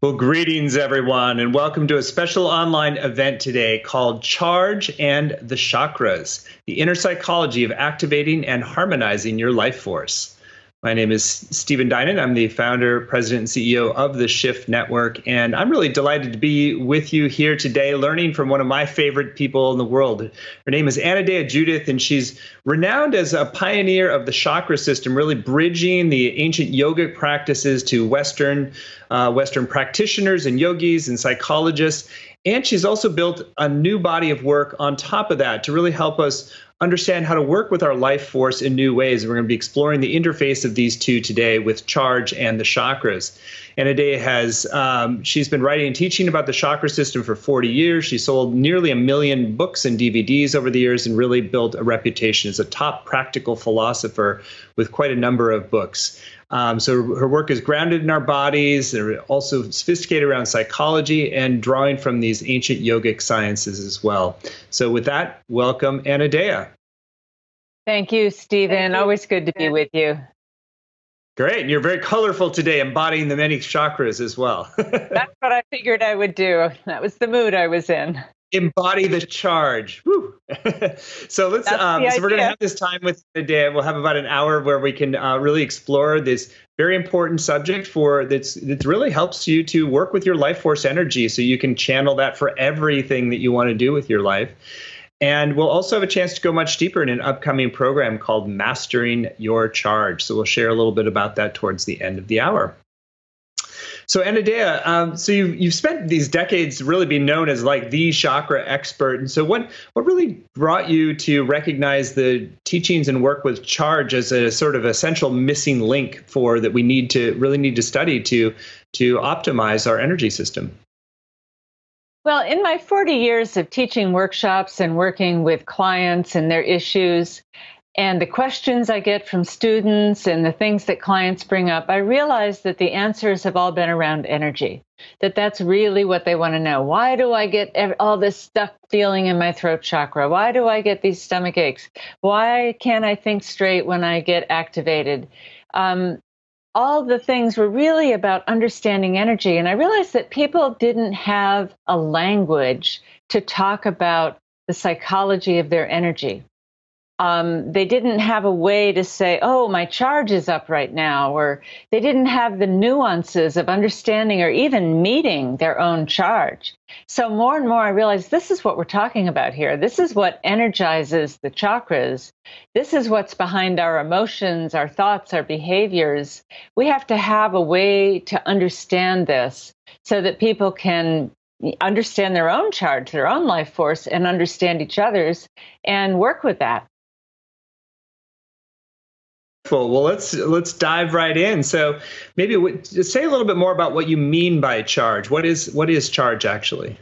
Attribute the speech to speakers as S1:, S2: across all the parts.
S1: Well, greetings, everyone, and welcome to a special online event today called Charge and the Chakras, the inner psychology of activating and harmonizing your life force. My name is Stephen Dinan. I'm the founder, president, and CEO of the Shift Network, and I'm really delighted to be with you here today, learning from one of my favorite people in the world. Her name is Anodea Judith, and she's renowned as a pioneer of the chakra system, really bridging the ancient yogic practices to Western practitioners and yogis and psychologists. And she's also built a new body of work on top of that to really help us understand how to work with our life force in new ways. We're going to be exploring the interface of these two today with Charge and the Chakras. And Anodea she's been writing and teaching about the chakra system for 40 years. She sold nearly 1 million books and DVDs over the years and really built a reputation as a top practical philosopher with quite a number of books. So her work is grounded in our bodies. They're also sophisticated around psychology and drawing from these ancient yogic sciences as well. So with that, welcome, Anodea.
S2: Thank you, Stephen. Always good to be with you.
S1: Great. And you're very colorful today, embodying the many chakras as well.
S2: That's what I figured I would do. That was the mood I was in.
S1: Embody the charge. Woo. So let's. So we're going to have this time with Anodea. We'll have about an hour where we can really explore this very important subject that really helps you to work with your life force energy, so you can channel that for everything that you want to do with your life. And we'll also have a chance to go much deeper in an upcoming program called Mastering Your Charge. So we'll share a little bit about that towards the end of the hour. So Anodea, so you've spent these decades really being known as like the chakra expert. And so what really brought you to recognize the teachings and work with Charge as a sort of essential missing link that we need to study to optimize our energy system?
S2: Well, in my 40 years of teaching workshops and working with clients and their issues, and the questions I get from students and the things that clients bring up, I realized that the answers have all been around energy, that's really what they want to know. Why do I get all this stuck feeling in my throat chakra? Why do I get these stomach aches? Why can't I think straight when I get activated? All the things were really about understanding energy. And I realized that people didn't have a language to talk about the psychology of their energy. They didn't have a way to say, oh, my charge is up right now, or they didn't have the nuances of understanding or even meeting their own charge. So more and more I realized this is what we're talking about here. This is what energizes the chakras. This is what's behind our emotions, our thoughts, our behaviors. We have to have a way to understand this so that people can understand their own charge, their own life force, and understand each other's and work with that.
S1: Well, let's dive right in. So maybe just say a little bit more about what you mean by charge. What is charge actually?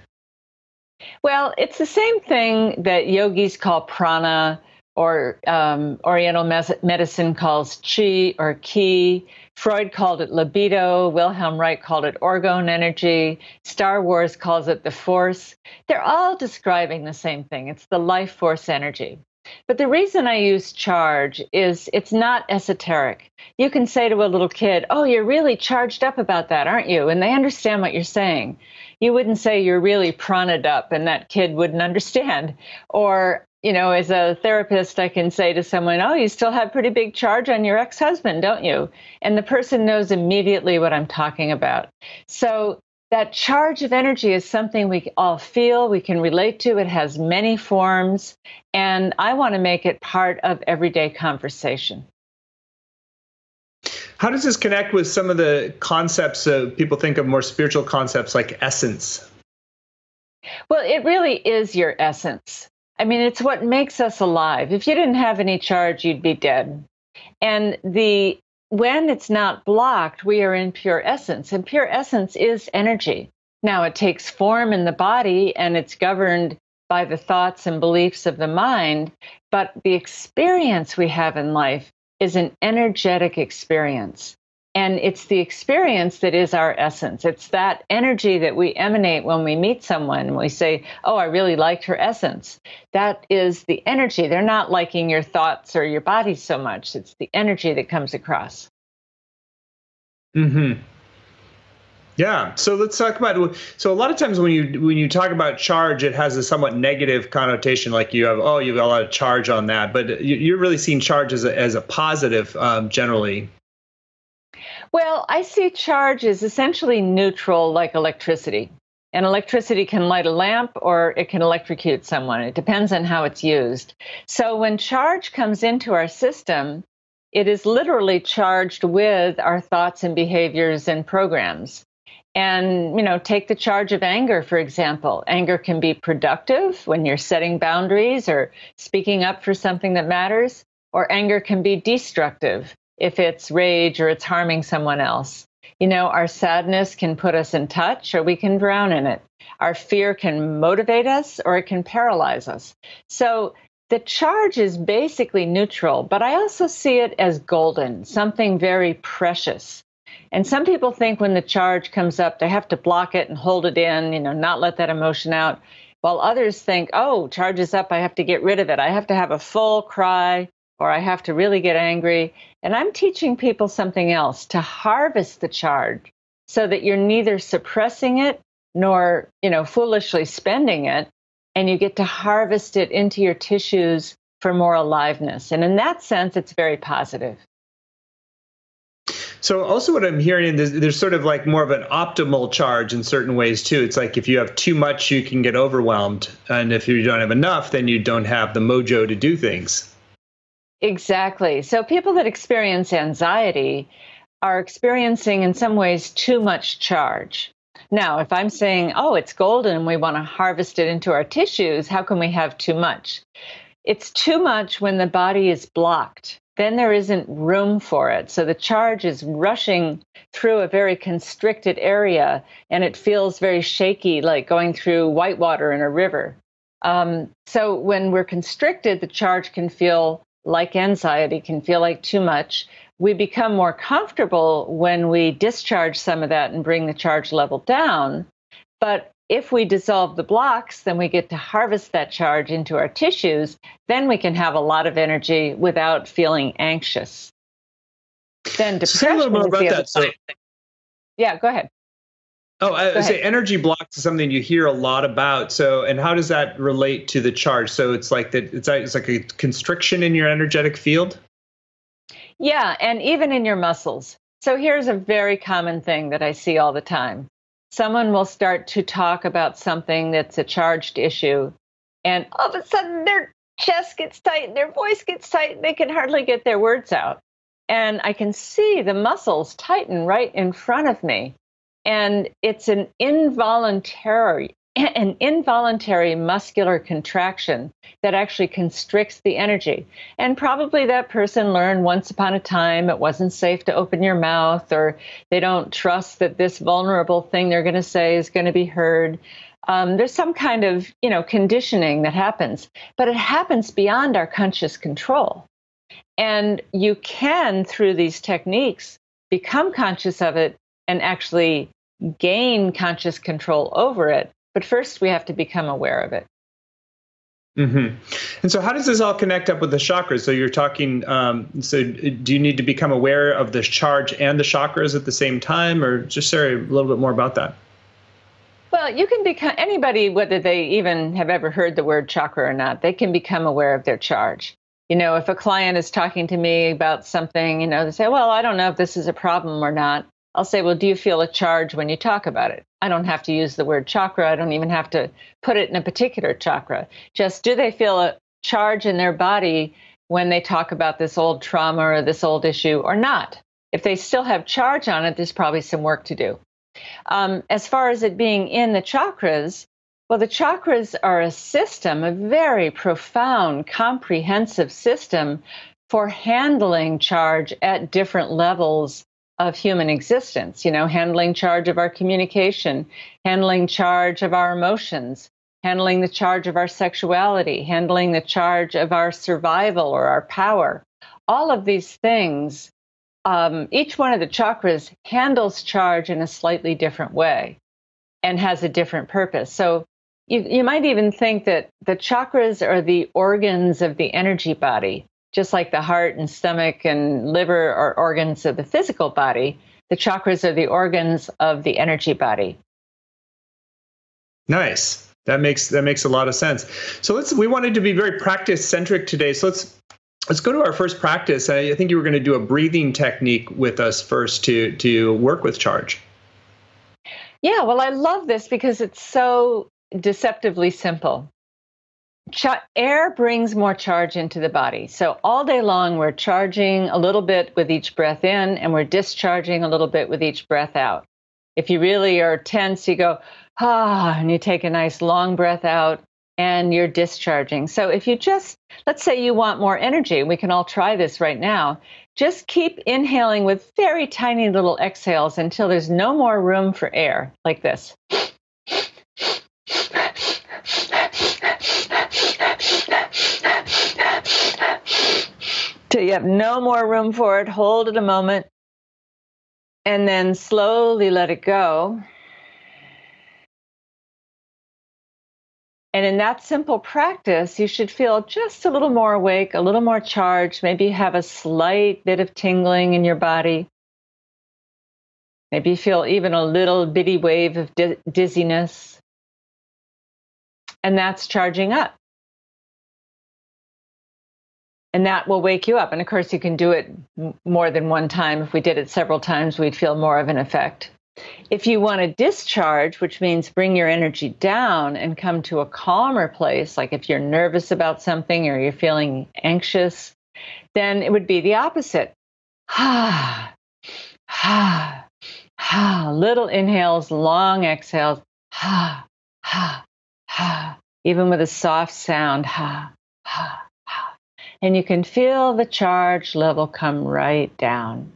S2: Well, it's the same thing that yogis call prana, or Oriental medicine calls chi or ki. Freud called it libido. Wilhelm Reich called it orgone energy. Star Wars calls it the force. They're all describing the same thing. It's the life force energy. But the reason I use charge is it's not esoteric. You can say to a little kid, oh, you're really charged up about that, aren't you? And they understand what you're saying. You wouldn't say you're really prana'd up, and that kid wouldn't understand. Or, as a therapist, I can say to someone, oh, you still have pretty big charge on your ex-husband, don't you? And the person knows immediately what I'm talking about. So that charge of energy is something we all feel, we can relate to. It has many forms, and I want to make it part of everyday conversation.
S1: How does this connect with some of the concepts people think of, more spiritual concepts like essence?
S2: Well, it really is your essence. I mean, it's what makes us alive. If you didn't have any charge, you'd be dead. And when it's not blocked, we are in pure essence, and pure essence is energy. Now, it takes form in the body, and it's governed by the thoughts and beliefs of the mind, but the experience we have in life is an energetic experience. And it's the experience that is our essence. It's that energy that we emanate when we meet someone. We say, oh, I really liked her essence. That is the energy. They're not liking your thoughts or your body so much. It's the energy that comes across.
S1: Mm-hmm. Yeah. So let's talk about. So a lot of times when you talk about charge, it has a somewhat negative connotation, like you have you've got a lot of charge on that. But you're really seeing charge as a positive generally.
S2: Well, I see charge as essentially neutral, like electricity. And electricity can light a lamp or it can electrocute someone. It depends on how it's used. So when charge comes into our system, it is literally charged with our thoughts and behaviors and programs. And, take the charge of anger, for example. Anger can be productive when you're setting boundaries or speaking up for something that matters, or anger can be destructive if it's rage or it's harming someone else. Our sadness can put us in touch or we can drown in it. Our fear can motivate us or it can paralyze us. So the charge is basically neutral, but I also see it as golden, something very precious. And some people think when the charge comes up, they have to block it and hold it in, not let that emotion out. While others think, oh, charge is up, I have to get rid of it. I have to have a full cry or I have to really get angry. And I'm teaching people something else, to harvest the charge so that you're neither suppressing it nor, foolishly spending it. And you get to harvest it into your tissues for more aliveness. And in that sense, it's very positive.
S1: So also what I'm hearing, there's sort of like more of an optimal charge in certain ways too. It's like if you have too much, you can get overwhelmed. And if you don't have enough, then you don't have the mojo to do things.
S2: Exactly. So people that experience anxiety are experiencing in some ways too much charge. Now, if I'm saying, oh, it's golden and we want to harvest it into our tissues, how can we have too much? It's too much when the body is blocked. Then there isn't room for it. So the charge is rushing through a very constricted area and it feels very shaky, like going through whitewater in a river. So when we're constricted, the charge can feel like anxiety, can feel like too much. We become more comfortable when we discharge some of that and bring the charge level down. But if we dissolve the blocks, then we get to harvest that charge into our tissues. Then we can have a lot of energy without feeling anxious. Then depression.
S1: Say a little more about that. So,
S2: yeah, go ahead.
S1: I say energy blocks is something you hear a lot about. So, and how does that relate to the charge? So it's like that. It's like a constriction in your energetic field.
S2: Yeah, and even in your muscles. So here's a very common thing that I see all the time. Someone will start to talk about something that's a charged issue, and all of a sudden their chest gets tight, their voice gets tight, they can hardly get their words out. And I can see the muscles tighten right in front of me. And it's an involuntary muscular contraction that actually constricts the energy. And probably that person learned once upon a time it wasn't safe to open your mouth, or they don't trust that this vulnerable thing they're going to say is going to be heard. There's some kind of, conditioning that happens, but it happens beyond our conscious control. And you can, through these techniques, become conscious of it and actually gain conscious control over it. But first, we have to become aware of it.
S1: Mm-hmm. And so how does this all connect up with the chakras? So you're talking, so do you need to become aware of the charge and the chakras at the same time, or just say a little bit more about that?
S2: Well, you can become, anybody, whether they even have ever heard the word chakra or not, they can become aware of their charge. If a client is talking to me about something, they say, well, I don't know if this is a problem or not. I'll say, well, do you feel a charge when you talk about it? I don't have to use the word chakra. I don't even have to put it in a particular chakra. Just, do they feel a charge in their body when they talk about this old trauma or this old issue or not? If they still have charge on it, there's probably some work to do. As far as it being in the chakras, well, the chakras are a system, a very profound, comprehensive system for handling charge at different levels of human existence, handling charge of our communication, handling charge of our emotions, handling the charge of our sexuality, handling the charge of our survival or our power. All of these things, each one of the chakras handles charge in a slightly different way and has a different purpose. So you might even think that the chakras are the organs of the energy body, just like the heart and stomach and liver are organs of the physical body. The chakras are the organs of the energy body.
S1: Nice. That makes a lot of sense. So we wanted to be very practice centric today. So let's go to our first practice. I think you were going to do a breathing technique with us first to work with charge.
S2: Yeah, well, I love this because it's so deceptively simple. Air brings more charge into the body. So all day long, we're charging a little bit with each breath in, and we're discharging a little bit with each breath out. If you really are tense, you go, and you take a nice long breath out, and you're discharging. So if you let's say you want more energy, we can all try this right now. Just keep inhaling with very tiny little exhales until there's no more room for air, like this. Till you have no more room for it, hold it a moment, and then slowly let it go. And in that simple practice, you should feel just a little more awake, a little more charged. Maybe have a slight bit of tingling in your body. Maybe you feel even a little bitty wave of dizziness. And that's charging up. And that will wake you up. And of course, you can do it more than one time. If we did it several times, we'd feel more of an effect. If you want to discharge, which means bring your energy down and come to a calmer place, like if you're nervous about something or you're feeling anxious, then it would be the opposite. Little inhales, long exhales. Even with a soft sound. And you can feel the charge level come right down.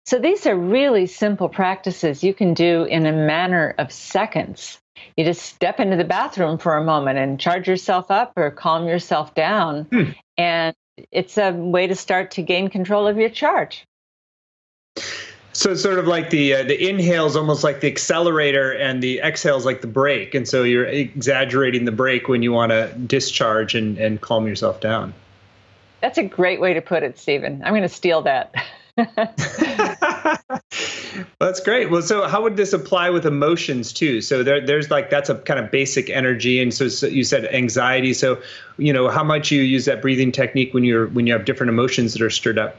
S2: So these are really simple practices you can do in a matter of seconds. You just step into the bathroom for a moment and charge yourself up or calm yourself down. And it's a way to start to gain control of your charge.
S1: So it's sort of like the inhale's almost like the accelerator and the exhale's like the brake. And so you're exaggerating the brake when you want to discharge and calm yourself down.
S2: That's a great way to put it, Stephen. I'm going to steal that.
S1: Well, that's great. Well, so how would this apply with emotions too? So there's like, that's a kind of basic energy. And so you said anxiety. So, how much you use that breathing technique when you have different emotions that are stirred up?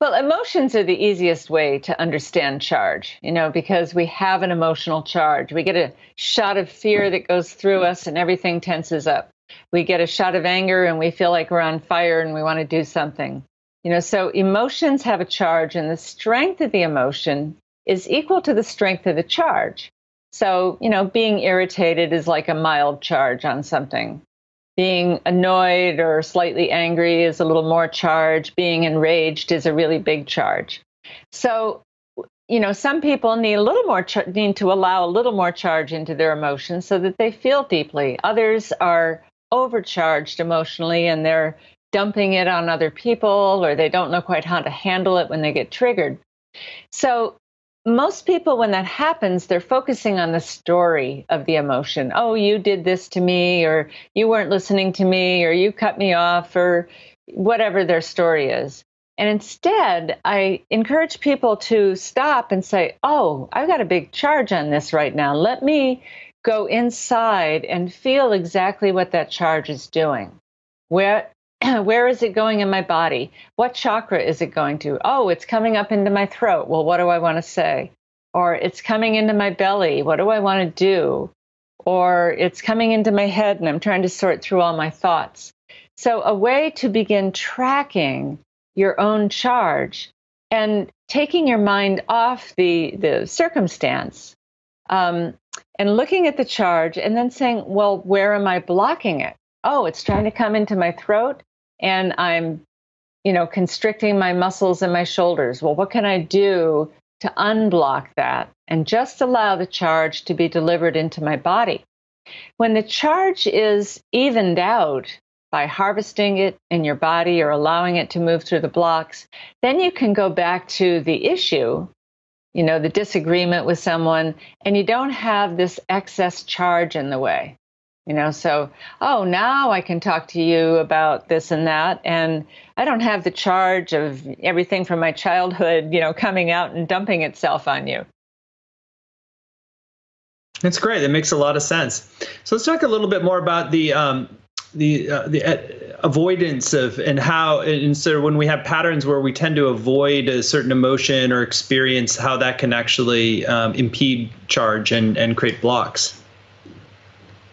S2: Well, emotions are the easiest way to understand charge, because we have an emotional charge. We get a shot of fear that goes through us and everything tenses up. We get a shot of anger and we feel like we're on fire and we want to do something. So emotions have a charge, and the strength of the emotion is equal to the strength of the charge. So, being irritated is like a mild charge on something. Being annoyed or slightly angry is a little more charge. Being enraged is a really big charge. So, some people need a little more need to allow a little more charge into their emotions so that they feel deeply. Others are overcharged emotionally and they're dumping it on other people, or they don't know quite how to handle it when they get triggered. So most people, when that happens, they're focusing on the story of the emotion. Oh, you did this to me, or you weren't listening to me, or you cut me off, or whatever their story is. And instead, I encourage people to stop and say, oh, I've got a big charge on this right now. Let me go inside and feel exactly what that charge is doing. Where is it going in my body? What chakra is it going to? Oh, it's coming up into my throat. Well, what do I want to say? Or it's coming into my belly. What do I want to do? Or it's coming into my head and I'm trying to sort through all my thoughts. So a way to begin tracking your own charge and taking your mind off the circumstance and looking at the charge and then saying, well, where am I blocking it? Oh, it's trying to come into my throat. And I'm, constricting my muscles in my shoulders. Well, what can I do to unblock that and just allow the charge to be delivered into my body? When the charge is evened out by harvesting it in your body or allowing it to move through the blocks, then you can go back to the issue, the disagreement with someone, and you don't have this excess charge in the way. So, oh, now I can talk to you about this and that. And I don't have the charge of everything from my childhood, coming out and dumping itself on you.
S1: That's great. That makes a lot of sense. So let's talk a little bit more about the avoidance of and so when we have patterns where we tend to avoid a certain emotion or experience, how that can actually impede charge and create blocks.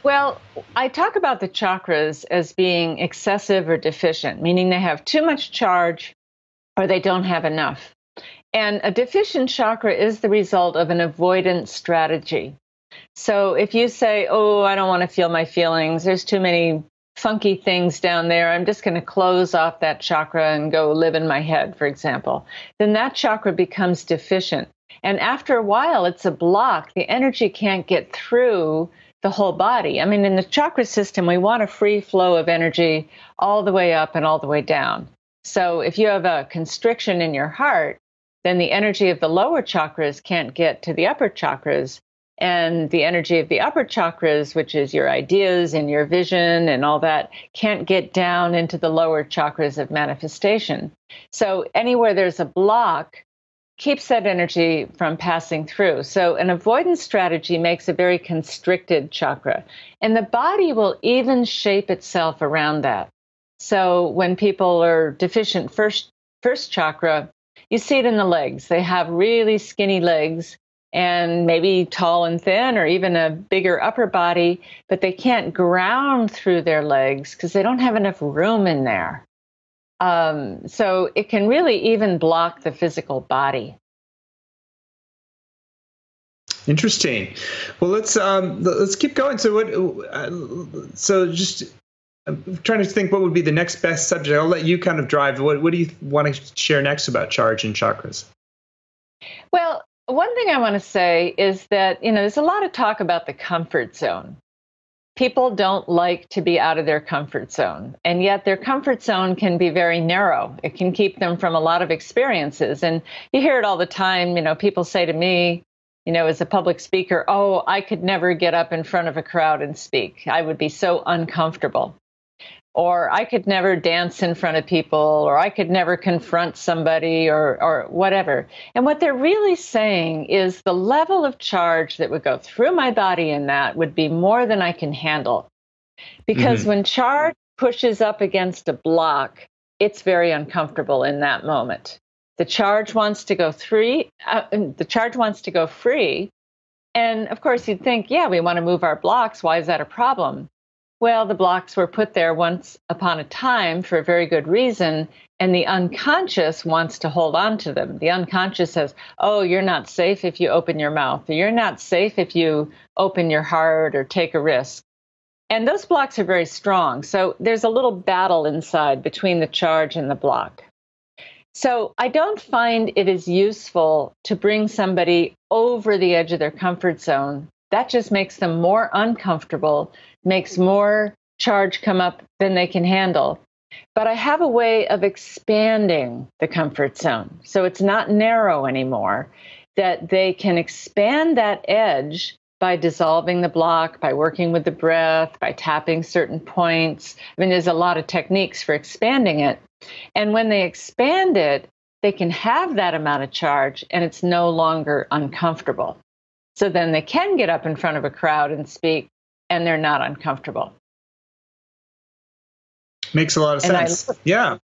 S2: Well, I talk about the chakras as being excessive or deficient, meaning they have too much charge or they don't have enough. And a deficient chakra is the result of an avoidance strategy. So if you say, oh, I don't want to feel my feelings, there's too many funky things down there, I'm just going to close off that chakra and go live in my head, for example, then that chakra becomes deficient. And after a while, it's a block. The energy can't get through the whole body. I mean, in the chakra system, we want a free flow of energy all the way up and all the way down. So if you have a constriction in your heart, then the energy of the lower chakras can't get to the upper chakras. And the energy of the upper chakras, which is your ideas and your vision and all that, can't get down into the lower chakras of manifestation. So anywhere there's a block, keeps that energy from passing through. So an avoidance strategy makes a very constricted chakra. And the body will even shape itself around that. So when people are deficient first chakra, you see it in the legs. They have really skinny legs and maybe tall and thin, or even a bigger upper body, but they can't ground through their legs because they don't have enough room in there. So it can really even block the physical body.
S1: Interesting. Well, let's keep going. So I'm trying to think what would be the next best subject. I'll let you kind of drive. What do you want to share next about charge and chakras?
S2: Well, one thing I want to say is that, there's a lot of talk about the comfort zone. People don't like to be out of their comfort zone, and yet their comfort zone can be very narrow. It can keep them from a lot of experiences. And you hear it all the time. People say to me, as a public speaker, oh, I could never get up in front of a crowd and speak. I would be so uncomfortable. Or I could never dance in front of people, or I could never confront somebody, or whatever. And what they're really saying is the level of charge that would go through my body in that would be more than I can handle. Because when charge pushes up against a block, it's very uncomfortable in that moment. The charge wants to go free. And of course, you'd think, yeah, we want to move our blocks. Why is that a problem? Well, the blocks were put there once upon a time for a very good reason, and the unconscious wants to hold on to them. The unconscious says, oh, you're not safe if you open your mouth, or you're not safe if you open your heart or take a risk. And those blocks are very strong. So there's a little battle inside between the charge and the block. So I don't find it as useful to bring somebody over the edge of their comfort zone. That just makes them more uncomfortable, makes more charge come up than they can handle. But I have a way of expanding the comfort zone. So it's not narrow anymore, that they can expand that edge by dissolving the block, by working with the breath, by tapping certain points. I mean, there's a lot of techniques for expanding it. And when they expand it, they can have that amount of charge and it's no longer uncomfortable. So then they can get up in front of a crowd and speak, and they're not uncomfortable.
S1: Makes a lot of sense. Yeah.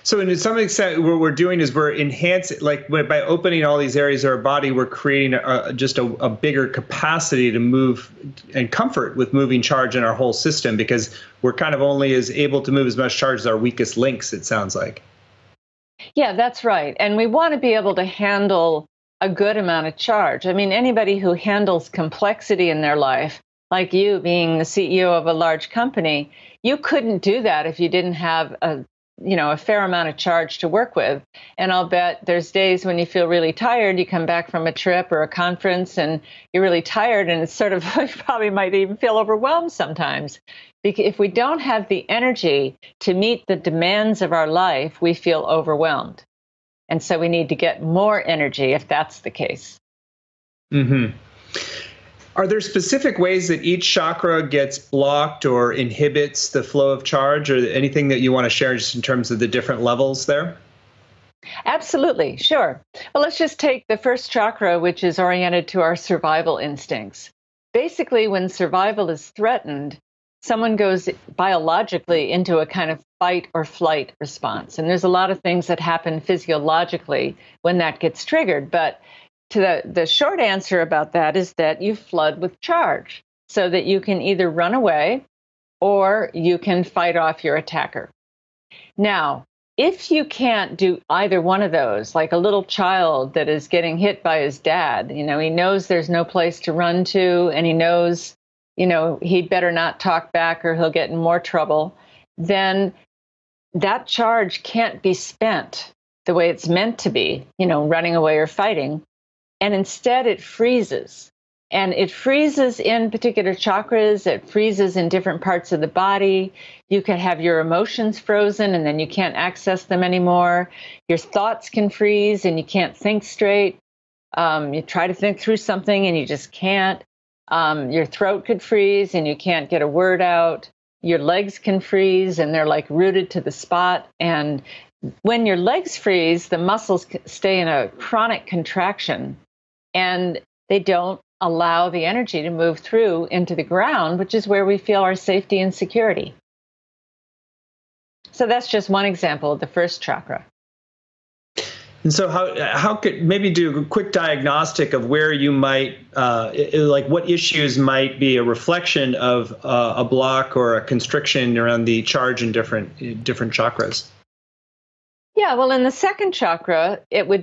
S1: So in some extent, what we're doing is we're enhancing, like by opening all these areas of our body, we're creating just a bigger capacity to move and comfort with moving charge in our whole system, because we're kind of only as able to move as much charge as our weakest links, it sounds like.
S2: Yeah, that's right. And we want to be able to handle a good amount of charge. I mean, anybody who handles complexity in their life, like you being the CEO of a large company, you couldn't do that if you didn't have a fair amount of charge to work with. And I'll bet there's days when you feel really tired, you come back from a trip or a conference and you're really tired, and it's sort of, you probably might even feel overwhelmed sometimes. Because if we don't have the energy to meet the demands of our life, we feel overwhelmed. And so we need to get more energy if that's the case.
S1: Mm-hmm. Are there specific ways that each chakra gets blocked or inhibits the flow of charge, or anything that you want to share just in terms of the different levels there?
S2: Absolutely, sure. Well, let's just take the first chakra, which is oriented to our survival instincts. Basically, when survival is threatened, someone goes biologically into a kind of fight or flight response. And there's a lot of things that happen physiologically when that gets triggered. But the short answer about that is that you flood with charge so that you can either run away or you can fight off your attacker. Now, if you can't do either one of those, like a little child that is getting hit by his dad, he knows there's no place to run to, and he knows, he better not talk back or he'll get in more trouble, then that charge can't be spent the way it's meant to be, running away or fighting. And instead it freezes. And it freezes in particular chakras. It freezes in different parts of the body. You can have your emotions frozen and then you can't access them anymore. Your thoughts can freeze and you can't think straight. You try to think through something and you just can't. Your throat could freeze and you can't get a word out. Your legs can freeze and they're like rooted to the spot. And when your legs freeze, the muscles stay in a chronic contraction and they don't allow the energy to move through into the ground, which is where we feel our safety and security. So that's just one example of the first chakra.
S1: And so how could maybe do a quick diagnostic of where you might, like what issues might be a reflection of a block or a constriction around the charge in different chakras?
S2: Yeah, well, in the second chakra,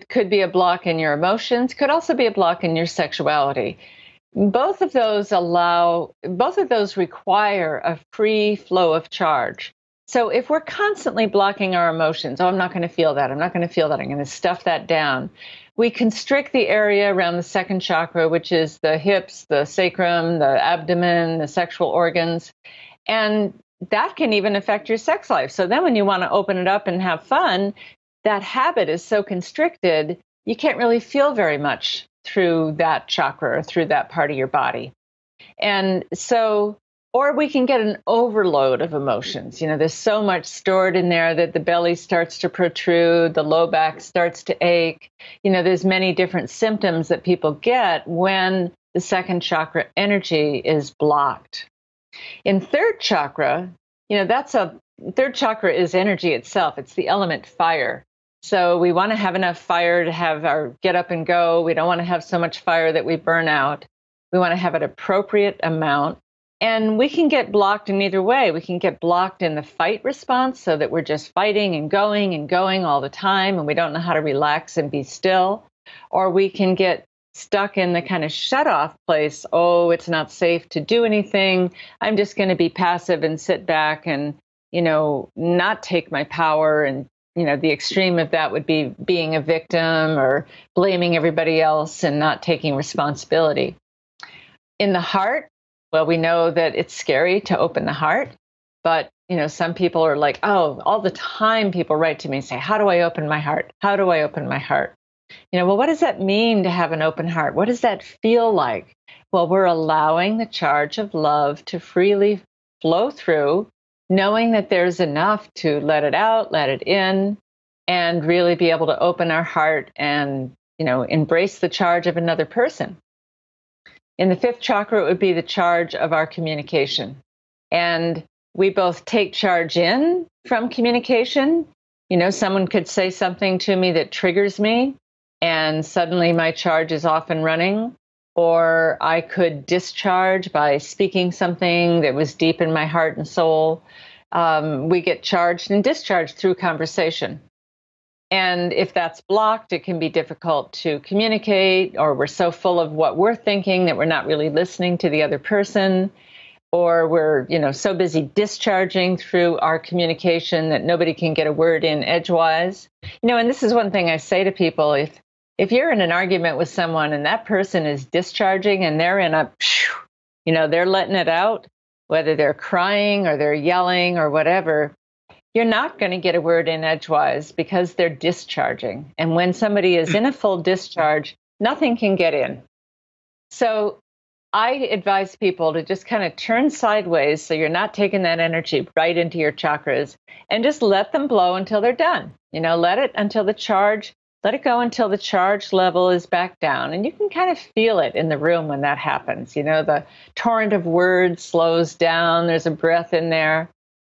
S2: could be a block in your emotions, could also be a block in your sexuality. Both of those require a free flow of charge. So if we're constantly blocking our emotions, I'm not going to feel that, I'm not going to feel that, I'm going to stuff that down, we constrict the area around the second chakra, which is the hips, the sacrum, the abdomen, the sexual organs, and that can even affect your sex life. So then when you want to open it up and have fun, that habit is so constricted, you can't really feel very much through that chakra or through that part of your body. And so, or we can get an overload of emotions. There's so much stored in there that the belly starts to protrude, the low back starts to ache. There's many different symptoms that people get when the second chakra energy is blocked. In third chakra, third chakra is energy itself. It's the element fire. So we want to have enough fire to have our get up and go. We don't want to have so much fire that we burn out. We want to have an appropriate amount. And we can get blocked in either way. We can get blocked in the fight response so that we're just fighting and going all the time and we don't know how to relax and be still. Or we can get stuck in the kind of shut-off place. Oh, it's not safe to do anything. I'm just going to be passive and sit back and, not take my power. And, the extreme of that would be being a victim or blaming everybody else and not taking responsibility. In the heart, well, we know that it's scary to open the heart, but, some people are like, oh, all the time people write to me and say, how do I open my heart? How do I open my heart? Well, what does that mean to have an open heart? What does that feel like? Well, we're allowing the charge of love to freely flow through, knowing that there's enough to let it out, let it in, and really be able to open our heart and, embrace the charge of another person. In the fifth chakra, it would be the charge of our communication. And we both take charge in from communication. Someone could say something to me that triggers me, and suddenly my charge is off and running. Or I could discharge by speaking something that was deep in my heart and soul. We get charged and discharged through conversation. And if that's blocked, it can be difficult to communicate, or we're so full of what we're thinking that we're not really listening to the other person, or we're, so busy discharging through our communication that nobody can get a word in edgewise. And this is one thing I say to people, if you're in an argument with someone and that person is discharging and they're in they're letting it out, whether they're crying or they're yelling or whatever, you're not going to get a word in edgewise because they're discharging. And when somebody is in a full discharge, nothing can get in. So I advise people to just kind of turn sideways so you're not taking that energy right into your chakras and just let them blow until they're done. Let it go until the charge level is back down. And you can kind of feel it in the room when that happens. The torrent of words slows down, there's a breath in there.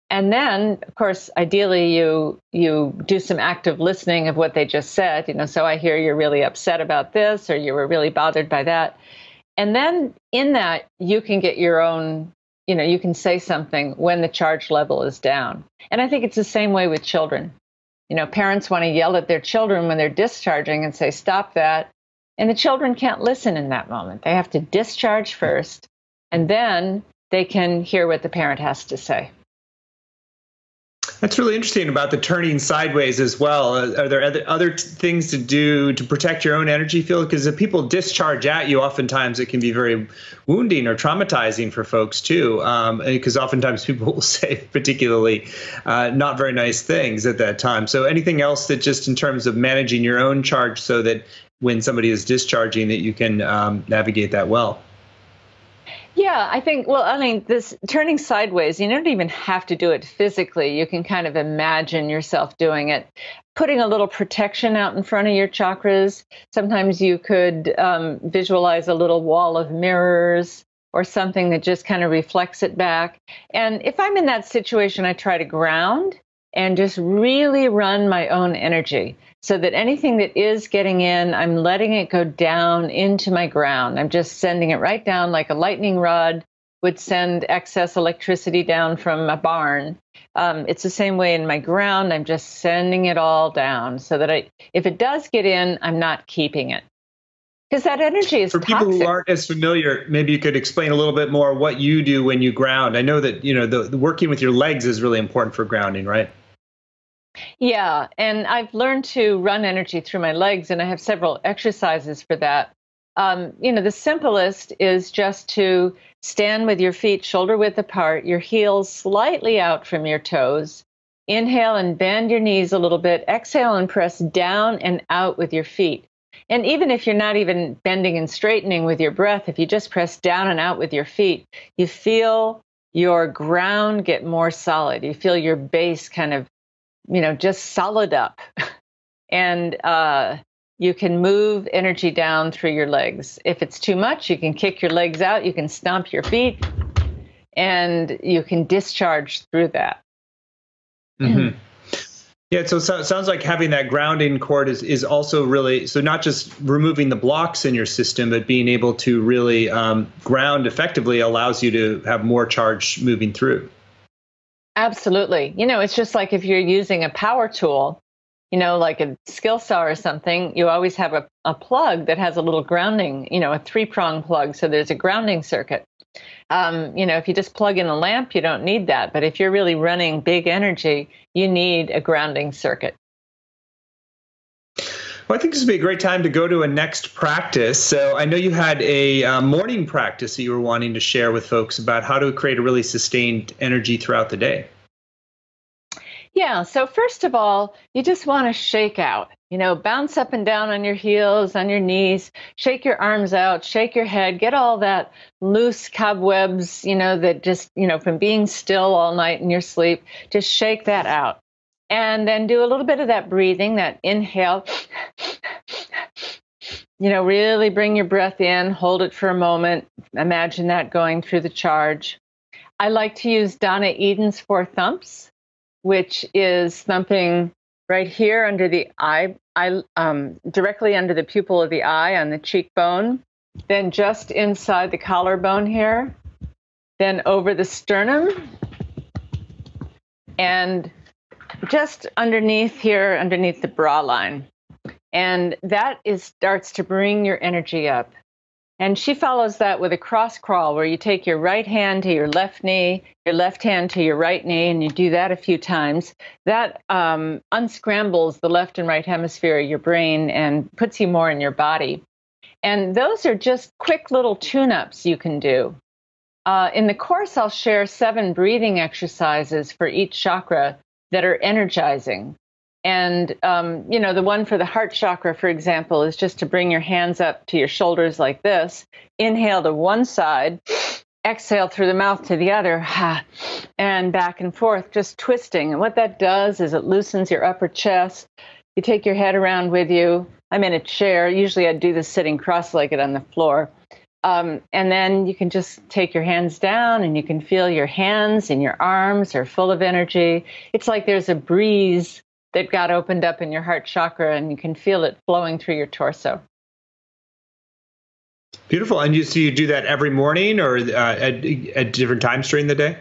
S2: And then, of course, ideally, you do some active listening of what they just said. So I hear you're really upset about this, or you were really bothered by that. And then in that, you can get your own, you can say something when the charge level is down. And I think it's the same way with children. Parents want to yell at their children when they're discharging and say, stop that. And the children can't listen in that moment. They have to discharge first, and then they can hear what the parent has to say.
S1: That's really interesting about the turning sideways as well. Are there other things to do to protect your own energy field? Because if people discharge at you, oftentimes it can be very wounding or traumatizing for folks too. Because oftentimes people will say particularly not very nice things at that time. So anything else that just in terms of managing your own charge so that when somebody is discharging that you can navigate that well?
S2: Yeah, I think, this turning sideways, you don't even have to do it physically. You can kind of imagine yourself doing it. Putting a little protection out in front of your chakras. Sometimes you could visualize a little wall of mirrors or something that just kind of reflects it back. And if I'm in that situation, I try to ground and just really run my own energy so that anything that is getting in, I'm letting it go down into my ground. I'm just sending it right down like a lightning rod would send excess electricity down from a barn. It's the same way in my ground. I'm just sending it all down so that if it does get in, I'm not keeping it. Because that energy is
S1: toxic. For people who aren't as familiar, maybe you could explain a little bit more what you do when you ground. I know that, the working with your legs is really important for grounding, right?
S2: Yeah, and I've learned to run energy through my legs, and I have several exercises for that. The simplest is just to stand with your feet shoulder width apart, your heels slightly out from your toes. Inhale and bend your knees a little bit. Exhale and press down and out with your feet. And even if you're not even bending and straightening with your breath, if you just press down and out with your feet, you feel your ground get more solid. You feel your base kind of just solid up. And you can move energy down through your legs. If it's too much, you can kick your legs out, you can stomp your feet, and you can discharge through that.
S1: Mm-hmm. Yeah, so it sounds like having that grounding cord is also really, so not just removing the blocks in your system, but being able to really ground effectively allows you to have more charge moving through. Absolutely. It's just like if you're using a power tool, like a skill saw or something, you always have a plug that has a little grounding, a 3-prong plug. So there's a grounding circuit. If you just plug in a lamp, you don't need that. But if you're really running big energy, you need a grounding circuit. Well, I think this would be a great time to go to a next practice. So I know you had a morning practice that you were wanting to share with folks about how to create a really sustained energy throughout the day.
S2: Yeah. So first of all, you just want to shake out, bounce up and down on your heels, on your knees, shake your arms out, shake your head, get all that loose cobwebs, that just, from being still all night in your sleep, just shake that out. And then do a little bit of that breathing, that inhale, really bring your breath in, hold it for a moment. Imagine that going through the charge. I like to use Donna Eden's 4 thumps, which is thumping right here under the eye, directly under the pupil of the eye on the cheekbone, then just inside the collarbone here, then over the sternum, and just underneath here, underneath the bra line. And that starts to bring your energy up. And she follows that with a cross crawl where you take your right hand to your left knee, your left hand to your right knee, and you do that a few times. That unscrambles the left and right hemisphere of your brain and puts you more in your body. And those are just quick little tune-ups you can do. In the course, I'll share 7 breathing exercises for each chakra that are energizing. And, the one for the heart chakra, for example, is just to bring your hands up to your shoulders like this. Inhale to one side, exhale through the mouth to the other, and back and forth, just twisting. And what that does is it loosens your upper chest. You take your head around with you. I'm in a chair. Usually I do this sitting cross-legged on the floor. And then you can just take your hands down and you can feel your hands and your arms are full of energy. It's like there's a breeze that got opened up in your heart chakra and you can feel it flowing through your torso.
S1: Beautiful. And so you do that every morning or at different times during the day?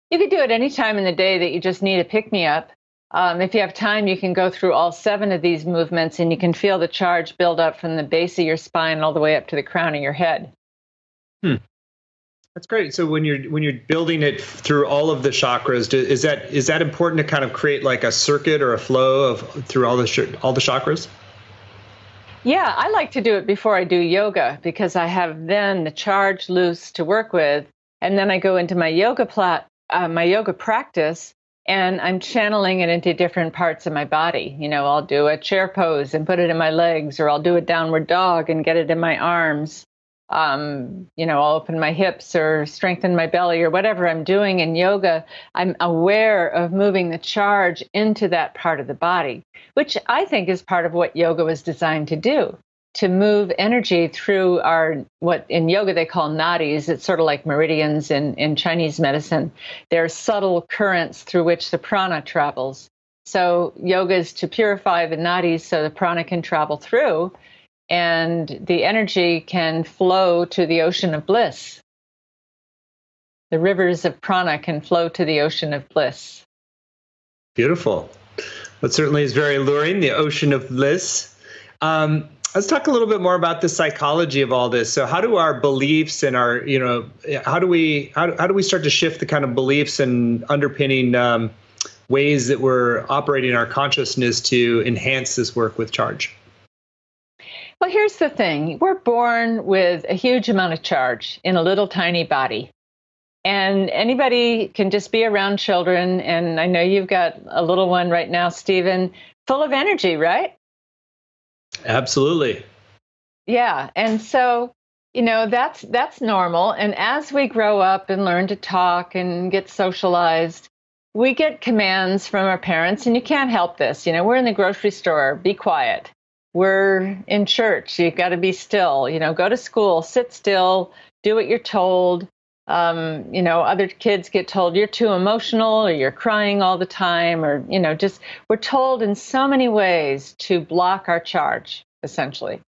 S2: You could do it any time in the day that you just need a pick-me-up. If you have time, you can go through all 7 of these movements and you can feel the charge build up from the base of your spine all the way up to the crown of your head.
S1: That's great. So when you're building it through all of the chakras, is that important to kind of create like a circuit or a flow through all the chakras?
S2: Yeah, I like to do it before I do yoga because I have then the charge loose to work with, and then I go into my yoga practice, and I'm channeling it into different parts of my body. I'll do a chair pose and put it in my legs, or I'll do a downward dog and get it in my arms. I'll open my hips or strengthen my belly or whatever I'm doing in yoga. I'm aware of moving the charge into that part of the body, which I think is part of what yoga was designed to do, to move energy through what in yoga they call nadis. It's sort of like meridians in Chinese medicine. They're subtle currents through which the prana travels. So yoga is to purify the nadis so the prana can travel through, and the energy can flow to the ocean of bliss. The rivers of prana can flow to the ocean of bliss.
S1: Beautiful. That certainly is very alluring, the ocean of bliss. Let's talk a little bit more about the psychology of all this. So how do our beliefs and how do we start to shift the kind of beliefs and underpinning ways that we're operating our consciousness to enhance this work with charge?
S2: Well, here's the thing. We're born with a huge amount of charge in a little tiny body. And anybody can just be around children. And I know you've got a little one right now, Stephen, full of energy, right?
S1: Absolutely.
S2: Yeah. And so, that's normal. And as we grow up and learn to talk and get socialized, we get commands from our parents, and you can't help this. We're in the grocery store, be quiet. We're in church, you got to be still, go to school, sit still, do what you're told. Other kids get told you're too emotional or you're crying all the time, or, just we're told in so many ways to block our charge, essentially.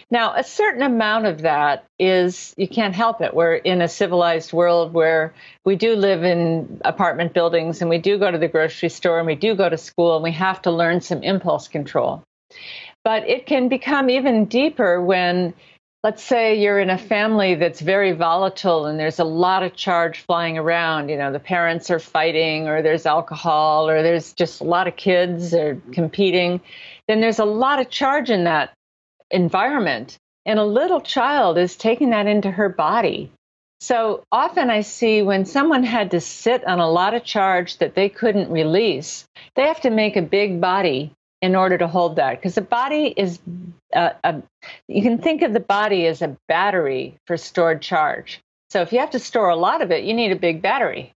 S2: Now, a certain amount of that is, you can't help it. We're in a civilized world where we do live in apartment buildings and we do go to the grocery store and we do go to school and we have to learn some impulse control. But it can become even deeper when, let's say, you're in a family that's very volatile and there's a lot of charge flying around. The parents are fighting, or there's alcohol, or there's just a lot of kids are competing. Then there's a lot of charge in that environment. And a little child is taking that into her body. So often I see when someone had to sit on a lot of charge that they couldn't release, they have to make a big body in order to hold that. Because the body is, you can think of the body as a battery for stored charge. So if you have to store a lot of it, you need a big battery.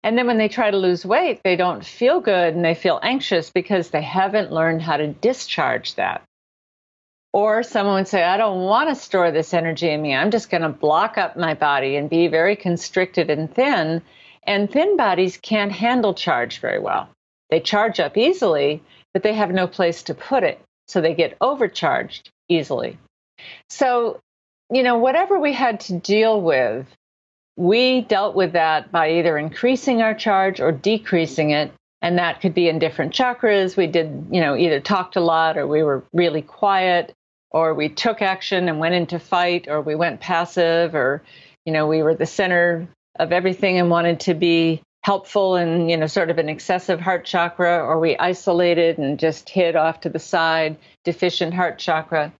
S2: And then when they try to lose weight, they don't feel good and they feel anxious because they haven't learned how to discharge that. Or someone would say, I don't want to store this energy in me. I'm just going to block up my body and be very constricted and thin. And thin bodies can't handle charge very well. They charge up easily, but they have no place to put it. So they get overcharged easily. So, whatever we had to deal with, we dealt with that by either increasing our charge or decreasing it. And that could be in different chakras. We did, either talked a lot, or we were really quiet, or we took action and went into fight, or we went passive, or, we were the center of everything and wanted to be helpful and, sort of an excessive heart chakra, or we isolated and just hid off to the side, deficient heart chakra.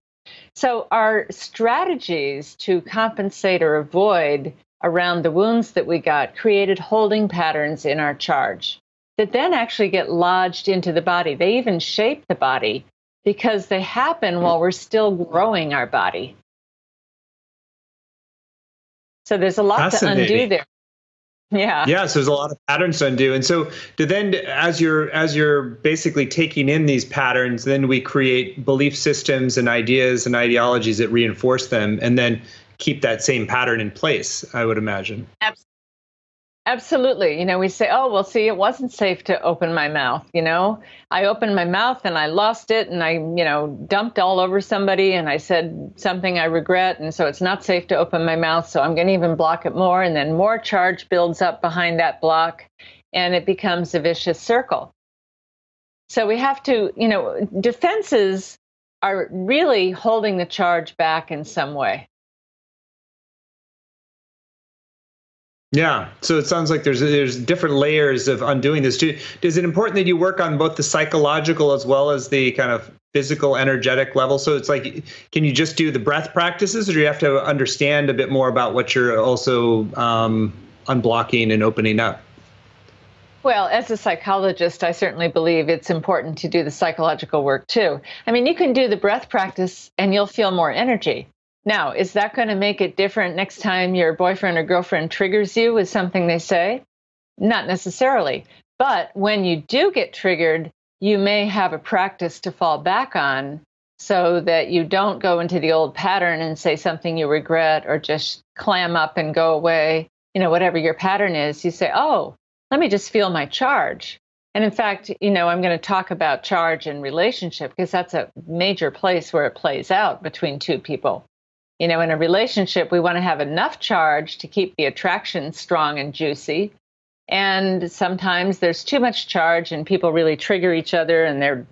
S2: So our strategies to compensate or avoid around the wounds that we got created holding patterns in our charge. that then actually get lodged into the body. They even shape the body because they happen while we're still growing our body. So there's a lot to undo there. Yeah.
S1: Yeah. So there's a lot of patterns to undo. And so as you're basically taking in these patterns, then we create belief systems and ideas and ideologies that reinforce them and then keep that same pattern in place, I would imagine.
S2: Absolutely. We say, oh, well, see, it wasn't safe to open my mouth. I opened my mouth and I lost it and I, dumped all over somebody and I said something I regret. And so it's not safe to open my mouth. So I'm going to even block it more. And then more charge builds up behind that block and it becomes a vicious circle. So we have to, defenses are really holding the charge back in some way.
S1: Yeah. So it sounds like there's different layers of undoing this. Is it important that you work on both the psychological as well as the kind of physical, energetic level? So it's like, can you just do the breath practices or do you have to understand a bit more about what you're also unblocking and opening up?
S2: Well, as a psychologist, I certainly believe it's important to do the psychological work too. I mean, you can do the breath practice and you'll feel more energy. Now, is that going to make it different next time your boyfriend or girlfriend triggers you with something they say? Not necessarily. But when you do get triggered, you may have a practice to fall back on so that you don't go into the old pattern and say something you regret or just clam up and go away. Whatever your pattern is, you say, oh, let me just feel my charge. And in fact, I'm going to talk about charge in relationship because that's a major place where it plays out between two people. In a relationship, we want to have enough charge to keep the attraction strong and juicy. And sometimes there's too much charge and people really trigger each other and they're,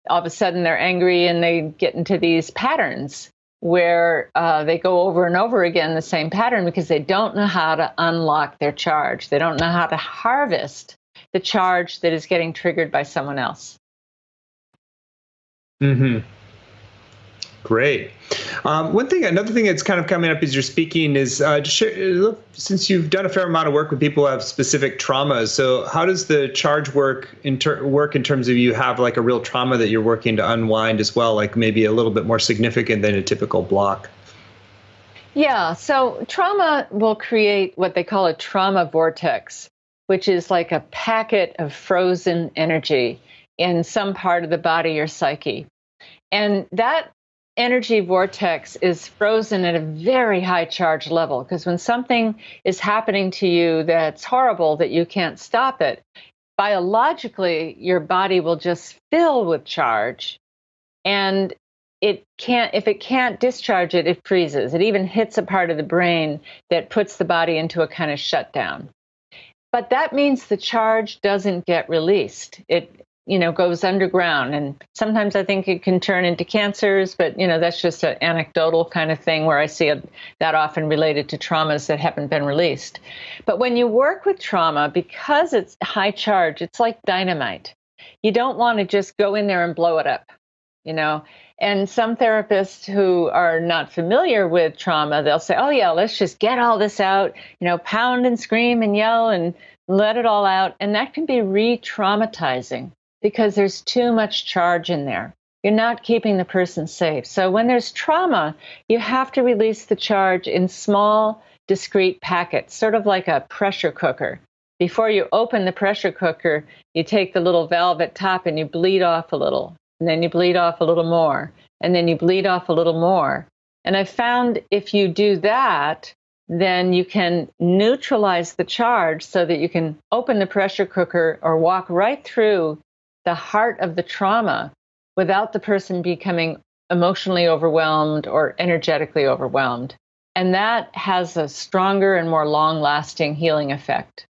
S2: all of a sudden they're angry and they get into these patterns where they go over and over again the same pattern because they don't know how to unlock their charge. They don't know how to harvest the charge that is getting triggered by someone else.
S1: Mm-hmm. Great. Another thing that's kind of coming up as you're speaking is just share, since you've done a fair amount of work with people who have specific traumas. So how does the charge work in terms of you have like a real trauma that you're working to unwind as well, like maybe a little bit more significant than a typical block?
S2: Yeah. So trauma will create what they call a trauma vortex, which is like a packet of frozen energy in some part of the body or psyche. And that energy vortex is frozen at a very high charge level because when something is happening to you that's horrible that you can't stop it, biologically your body will just fill with charge and if it can't discharge it, it freezes. It even hits a part of the brain that puts the body into a kind of shutdown. But that means the charge doesn't get released. It goes underground. And sometimes I think it can turn into cancers, but, that's just an anecdotal kind of thing where I see it that often related to traumas that haven't been released. But when you work with trauma, because it's high charge, it's like dynamite. You don't want to just go in there and blow it up, And some therapists who are not familiar with trauma, they'll say, oh, yeah, let's just get all this out, pound and scream and yell and let it all out. And that can be re-traumatizing because there's too much charge in there. You're not keeping the person safe. So when there's trauma, you have to release the charge in small, discrete packets, sort of like a pressure cooker. Before you open the pressure cooker, you take the little valve at top and you bleed off a little. And then you bleed off a little more. And then you bleed off a little more. And I found if you do that, then you can neutralize the charge so that you can open the pressure cooker or walk right through the heart of the trauma without the person becoming emotionally overwhelmed or energetically overwhelmed. And that has a stronger and more long-lasting healing effect.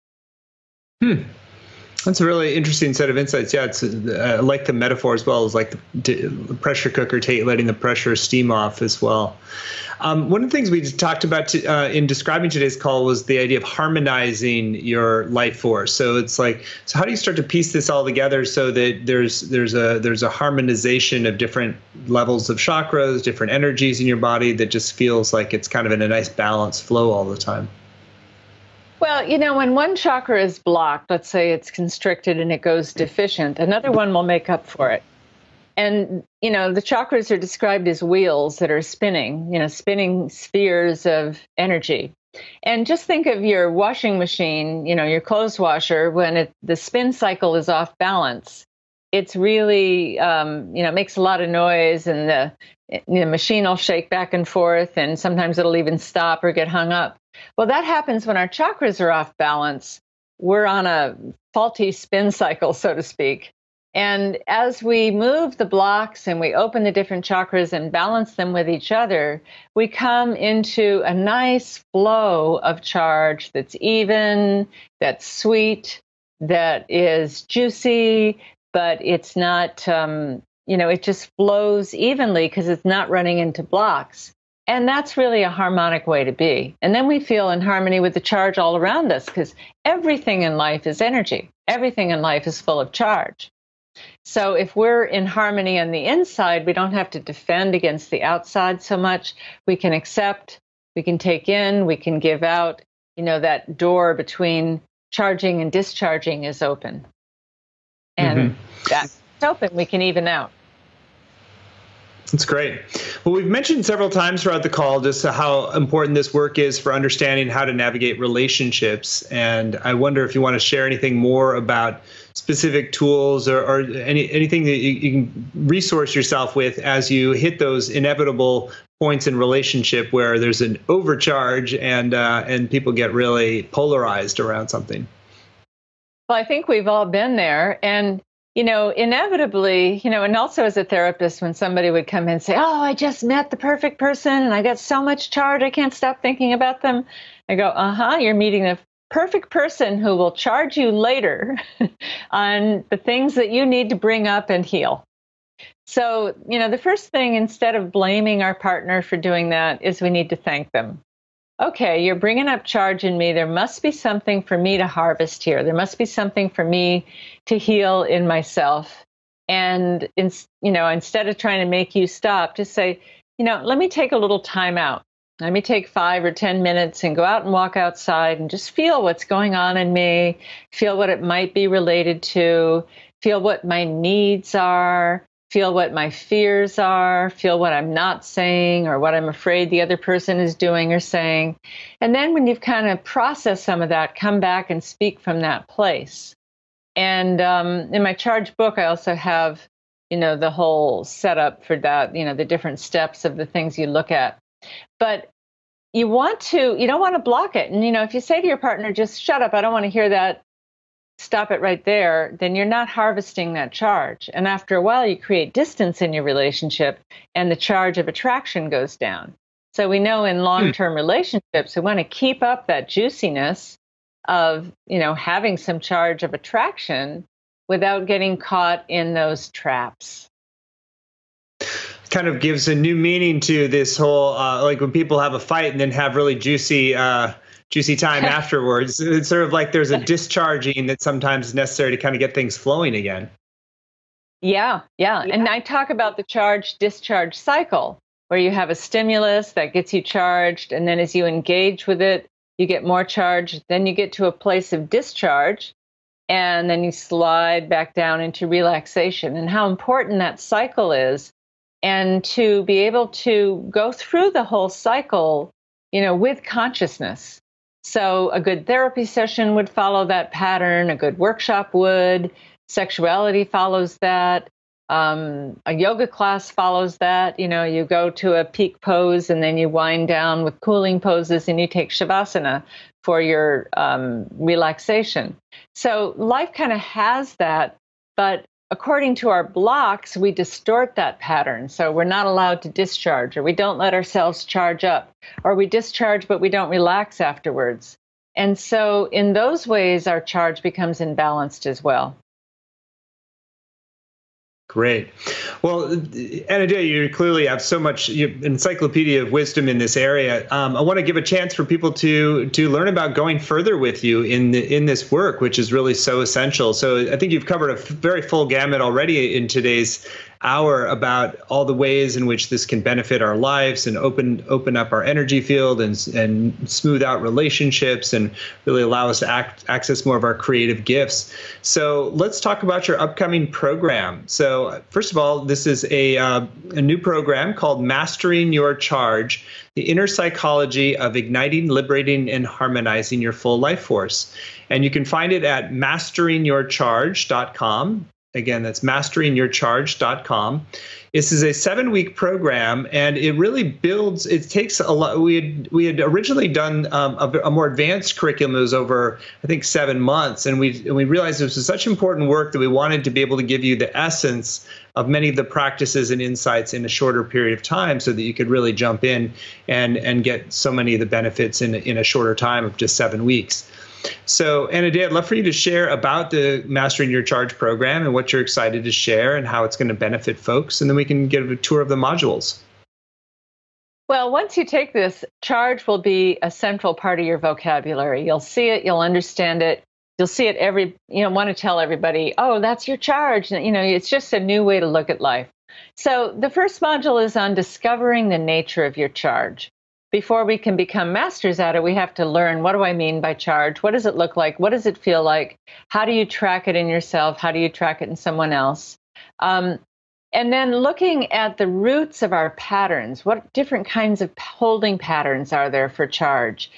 S1: That's a really interesting set of insights. Yeah, it's like the metaphor as well as like the pressure cooker letting the pressure steam off as well. One of the things we talked about in describing today's call was the idea of harmonizing your life force. So it's like, so how do you start to piece this all together so that there's a harmonization of different levels of chakras, different energies in your body that just feels like it's kind of in a nice balanced flow all the time?
S2: Well, when one chakra is blocked, let's say it's constricted and it goes deficient, another one will make up for it. And, the chakras are described as wheels that are spinning, spinning spheres of energy. And just think of your washing machine, your clothes washer, when the spin cycle is off balance. It's really, it makes a lot of noise, and the machine will shake back and forth, and sometimes it'll even stop or get hung up. Well, that happens when our chakras are off balance. We're on a faulty spin cycle, so to speak. And as we move the blocks and we open the different chakras and balance them with each other, we come into a nice flow of charge that's even, that's sweet, that is juicy, but it's not, it just flows evenly because it's not running into blocks. And that's really a harmonic way to be. And then we feel in harmony with the charge all around us, because everything in life is energy. Everything in life is full of charge. So if we're in harmony on the inside, we don't have to defend against the outside so much. We can accept, we can take in, we can give out. That door between charging and discharging is open. And that's open, we can even out.
S1: That's great. Well, we've mentioned several times throughout the call just how important this work is for understanding how to navigate relationships. And I wonder if you want to share anything more about specific tools or anything that you can resource yourself with as you hit those inevitable points in relationship where there's an overcharge and people get really polarized around something.
S2: Well, I think we've all been there. And inevitably, and also as a therapist, when somebody would come in and say, oh, I just met the perfect person and I got so much charge, I can't stop thinking about them. I go, you're meeting the perfect person who will charge you later on the things that you need to bring up and heal. So, the first thing, instead of blaming our partner for doing that, is we need to thank them. Okay, you're bringing up charge in me. There must be something for me to harvest here. There must be something for me to heal in myself. And, instead of trying to make you stop, just say, let me take a little time out. Let me take 5 or 10 minutes and go out and walk outside and just feel what's going on in me, feel what it might be related to, feel what my needs are, feel what my fears are, feel what I'm not saying or what I'm afraid the other person is doing or saying. And then when you've kind of processed some of that, come back and speak from that place. And in my charge book, I also have, the whole setup for that, the different steps of the things you look at. But you don't want to block it. And, if you say to your partner, just shut up, I don't want to hear that, stop it right there, then you're not harvesting that charge. And after a while, you create distance in your relationship and the charge of attraction goes down. So we know in long-term relationships, we want to keep up that juiciness of, having some charge of attraction without getting caught in those traps.
S1: Kind of gives a new meaning to this whole, like when people have a fight and then have really juicy time afterwards. It's sort of like there's a discharging that sometimes is necessary to kind of get things flowing again.
S2: Yeah. And I talk about the charge-discharge cycle, where you have a stimulus that gets you charged, and then as you engage with it, you get more charge. Then you get to a place of discharge, and then you slide back down into relaxation, and how important that cycle is. And to be able to go through the whole cycle, with consciousness. So a good therapy session would follow that pattern. A good workshop would. Sexuality follows that. A yoga class follows that. You go to a peak pose and then you wind down with cooling poses and you take shavasana for your relaxation. So life kind of has that, but according to our blocks, we distort that pattern. So we're not allowed to discharge, or we don't let ourselves charge up, or we discharge, but we don't relax afterwards. And so in those ways, our charge becomes imbalanced as well.
S1: Great. Well, Anodea, you clearly have so much encyclopedia of wisdom in this area. I want to give a chance for people to learn about going further with you in this work, which is really so essential. So I think you've covered a very full gamut already in today's hour about all the ways in which this can benefit our lives and open up our energy field and smooth out relationships and really allow us to access more of our creative gifts. So let's talk about your upcoming program. So first of all, this is a new program called Mastering Your Charge, the inner psychology of igniting, liberating, and harmonizing your full life force. And you can find it at masteringyourcharge.com. Again, that's masteringyourcharge.com. This is a 7-week program, and it really builds. It takes a lot. We had originally done a more advanced curriculum. It was over, I think, 7 months, and we realized this was such important work that we wanted to be able to give you the essence of many of the practices and insights in a shorter period of time, so that you could really jump in and get so many of the benefits in a shorter time of just 7 weeks. So, Anodea, I'd love for you to share about the Mastering Your Charge program and what you're excited to share and how it's going to benefit folks, and then we can give a tour of the modules.
S2: Well, once you take this, charge will be a central part of your vocabulary. You'll see it, you'll understand it, you'll see it want to tell everybody, oh, that's your charge. It's just a new way to look at life. So the first module is on discovering the nature of your charge. Before we can become masters at it, we have to learn, what do I mean by charge? What does it look like? What does it feel like? How do you track it in yourself? How do you track it in someone else? And then looking at the roots of our patterns. What different kinds of holding patterns are there for charge?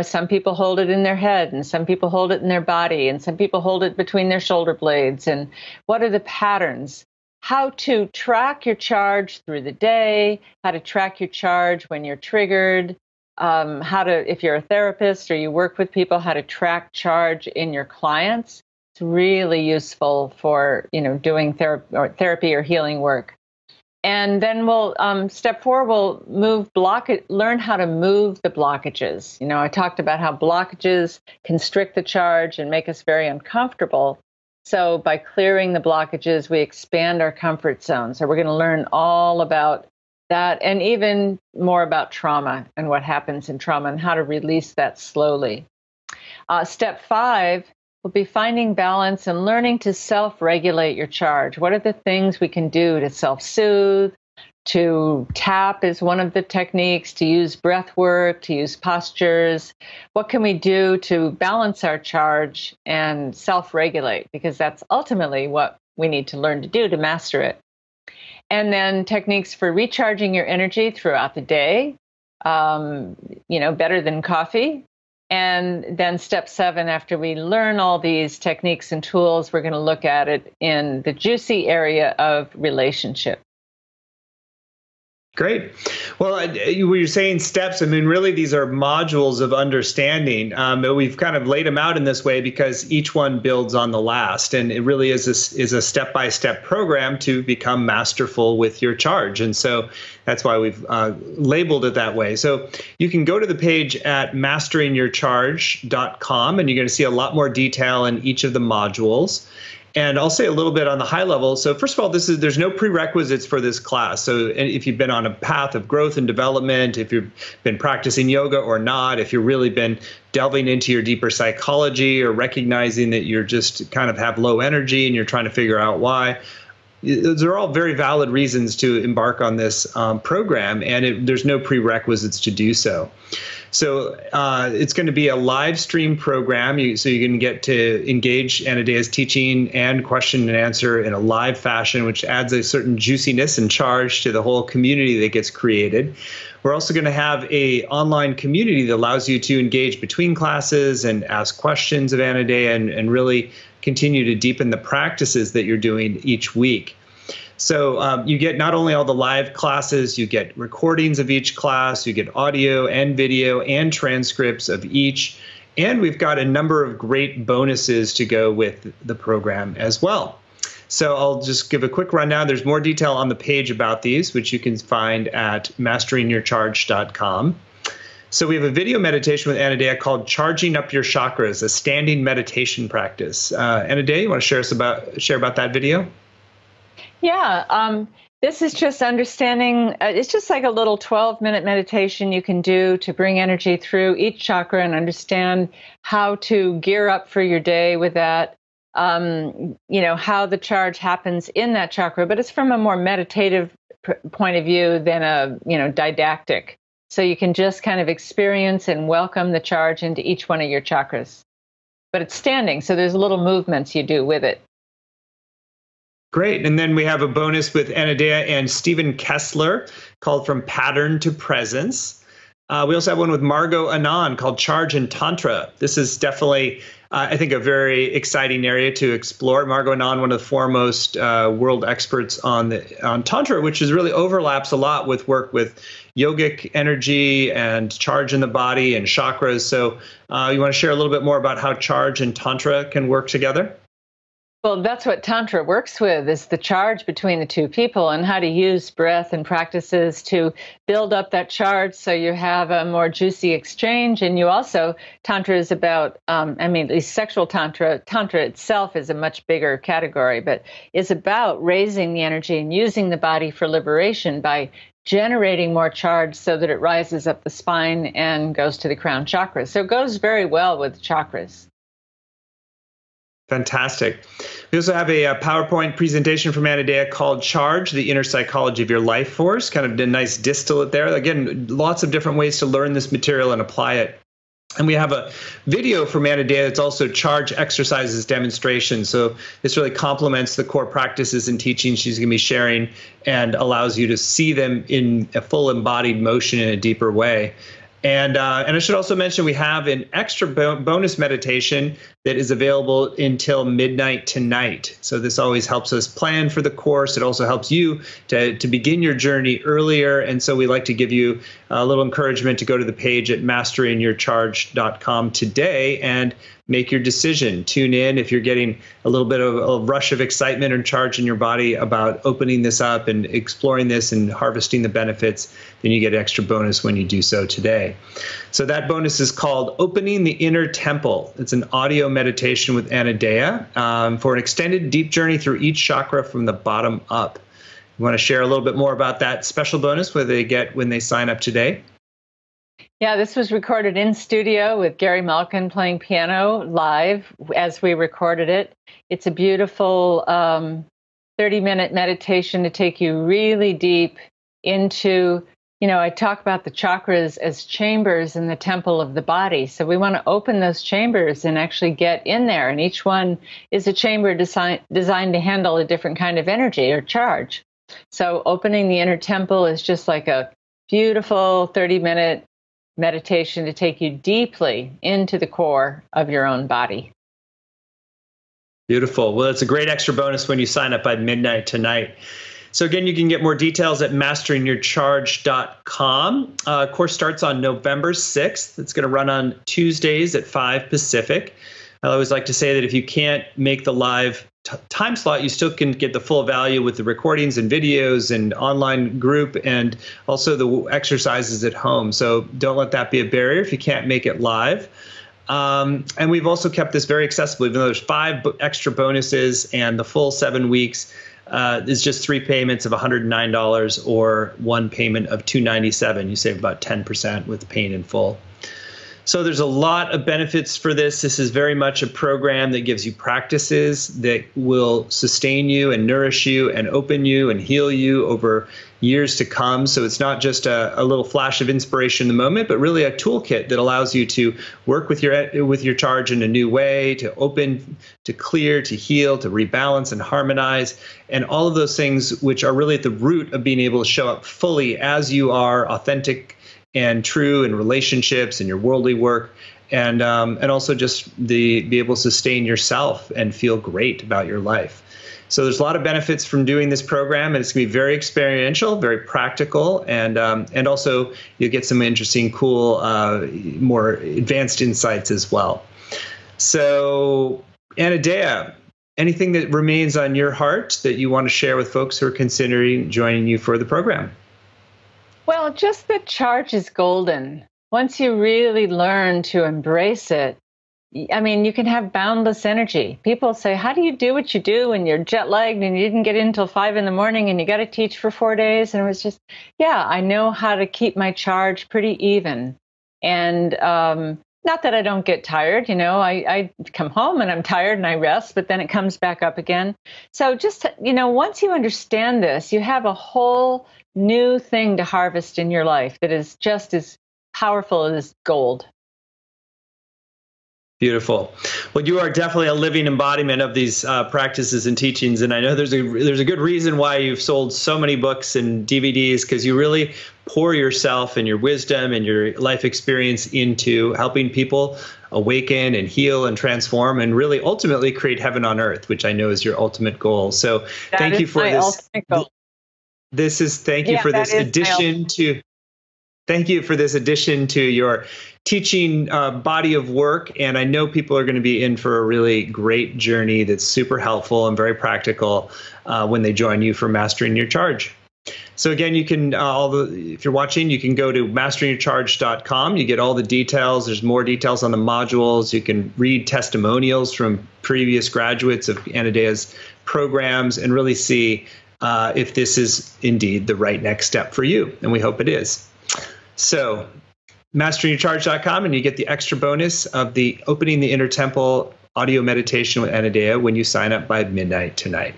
S2: Some people hold it in their head, and some people hold it in their body, and some people hold it between their shoulder blades. And what are the patterns? How to track your charge through the day, how to track your charge when you're triggered, if you're a therapist or you work with people, how to track charge in your clients. It's really useful for, doing therapy or healing work. And then step 4, we'll learn how to move the blockages. I talked about how blockages constrict the charge and make us very uncomfortable. So by clearing the blockages, we expand our comfort zone. So we're going to learn all about that, and even more about trauma and what happens in trauma and how to release that slowly. Step 5 will be finding balance and learning to self-regulate your charge. What are the things we can do to self-soothe? To tap is one of the techniques, to use breath work, to use postures. What can we do to balance our charge and self-regulate? Because that's ultimately what we need to learn to do to master it. And then techniques for recharging your energy throughout the day, better than coffee. And then step 7, after we learn all these techniques and tools, we're going to look at it in the juicy area of relationship.
S1: Great. Well, when you're saying steps, really these are modules of understanding. But we've kind of laid them out in this way because each one builds on the last. And it really is a step-by-step program to become masterful with your charge. And so that's why we've labeled it that way. So you can go to the page at masteringyourcharge.com, and you're going to see a lot more detail in each of the modules. And I'll say a little bit on the high level. So first of all, there's no prerequisites for this class. So if you've been on a path of growth and development, if you've been practicing yoga or not, if you've really been delving into your deeper psychology or recognizing that you're just kind of have low energy and you're trying to figure out why, those are all very valid reasons to embark on this program, and there's no prerequisites to do so. So it's going to be a live stream program, so you can get to engage Anodea's teaching and question and answer in a live fashion, which adds a certain juiciness and charge to the whole community that gets created. We're also going to have an online community that allows you to engage between classes and ask questions of Anodea and really continue to deepen the practices that you're doing each week. So you get not only all the live classes, you get recordings of each class, you get audio and video and transcripts of each, and we've got a number of great bonuses to go with the program as well. So I'll just give a quick rundown. There's more detail on the page about these, which you can find at masteringyourcharge.com. So we have a video meditation with Anodea called Charging Up Your Chakras, a standing meditation practice. Anodea, you want to share about that video?
S2: Yeah, this is just understanding, it's just like a little 12-minute meditation you can do to bring energy through each chakra and understand how to gear up for your day with that. how the charge happens in that chakra, but it's from a more meditative point of view than a, didactic. So you can just kind of experience and welcome the charge into each one of your chakras. But it's standing, so there's little movements you do with it.
S1: Great. And then we have a bonus with Anodea and Stephen Kessler called From Pattern to Presence. We also have one with Margot Anand called Charge and Tantra. This is definitely, I think, a very exciting area to explore. Margot Anand, one of the foremost world experts on Tantra, which really overlaps a lot with work with yogic energy and charge in the body and chakras. So you want to share a little bit more about how charge and Tantra can work together?
S2: Well, that's what Tantra works with, is the charge between the two people and how to use breath and practices to build up that charge so you have a more juicy exchange. And you also, Tantra is about, at least sexual Tantra itself is a much bigger category, but it's about raising the energy and using the body for liberation by generating more charge so that it rises up the spine and goes to the crown chakra. So it goes very well with chakras.
S1: Fantastic. We also have a PowerPoint presentation from Anodea called Charge, the Inner Psychology of Your Life Force. Kind of a nice distillate there. Again, lots of different ways to learn this material and apply it. And we have a video from Anodea that's also charge exercises demonstration. So this really complements the core practices and teachings she's going to be sharing and allows you to see them in a full embodied motion in a deeper way. And I should also mention we have an extra bonus meditation that is available until midnight tonight. So this always helps us plan for the course. It also helps you to begin your journey earlier. And so we like to give you a little encouragement to go to the page at masteringyourcharge.com today and make your decision. Tune in if you're getting a little bit of a rush of excitement or charge in your body about opening this up and exploring this and harvesting the benefits, then you get extra bonus when you do so today. So that bonus is called Opening the Inner Temple. It's an audio meditation with Anodea for an extended deep journey through each chakra from the bottom up. You want to share a little bit more about that special bonus what they get when they sign up today?
S2: Yeah, this was recorded in studio with Gary Malkin playing piano live as we recorded it. It's a beautiful 30-minute meditation to take you really deep into, I talk about the chakras as chambers in the temple of the body. So we want to open those chambers and actually get in there. And each one is a chamber designed to handle a different kind of energy or charge. So opening the inner temple is just like a beautiful 30-minute meditation to take you deeply into the core of your own body.
S1: Beautiful. Well, it's a great extra bonus when you sign up by midnight tonight. So again, you can get more details at masteringyourcharge.com. Course starts on November 6th. It's going to run on Tuesdays at 5 Pacific. I always like to say that if you can't make the live time slot, you still can get the full value with the recordings and videos and online group and also the exercises at home. So don't let that be a barrier if you can't make it live. And we've also kept this very accessible, even though there's 5 extra bonuses and the full 7 weeks is just 3 payments of $109 or 1 payment of $297. You save about 10% with paying in full. So there's a lot of benefits for this. This is very much a program that gives you practices that will sustain you and nourish you and open you and heal you over years to come. So it's not just a little flash of inspiration in the moment, but really a toolkit that allows you to work with your charge in a new way, to open, to clear, to heal, to rebalance and harmonize, and all of those things which are really at the root of being able to show up fully as you are, authentic and true in relationships and your worldly work, and also just be able to sustain yourself and feel great about your life. So there's a lot of benefits from doing this program, and it's going to be very experiential, very practical, and also you'll get some interesting, cool, more advanced insights as well. So Anodea, anything that remains on your heart that you want to share with folks who are considering joining you for the program?
S2: Well, just that charge is golden. Once you really learn to embrace it, you can have boundless energy. People say, how do you do what you do when you're jet lagged and you didn't get in until 5 in the morning and you got to teach for 4 days? And it was just, I know how to keep my charge pretty even. And Not that I don't get tired, I come home and I'm tired and I rest, but then it comes back up again. So just, once you understand this, you have a whole new thing to harvest in your life that is just as powerful as gold.
S1: Beautiful. Well, you are definitely a living embodiment of these practices and teachings, and I know there's a good reason why you've sold so many books and DVDs, because you really pour yourself and your wisdom and your life experience into helping people awaken and heal and transform and really ultimately create heaven on earth, which I know is your ultimate goal. So thank you for this. Thank you for this addition to. Thank you for this addition to your teaching body of work. And I know people are going to be in for a really great journey that's super helpful and very practical when they join you for Mastering Your Charge. So again, you can, if you're watching, you can go to masteringyourcharge.com. You get all the details. There's more details on the modules. You can read testimonials from previous graduates of Anodea's programs and really see if this is indeed the right next step for you. And we hope it is. So masteringyourcharge.com, and you get the extra bonus of the Opening the Inner Temple audio meditation with Anodea when you sign up by midnight tonight.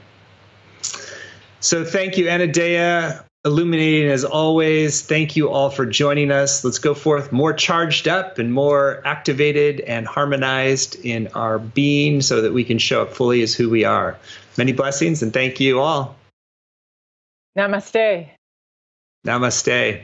S1: So thank you, Anodea, illuminating as always. Thank you all for joining us. Let's go forth more charged up and more activated and harmonized in our being so that we can show up fully as who we are. Many blessings, and thank you all.
S2: Namaste.
S1: Namaste.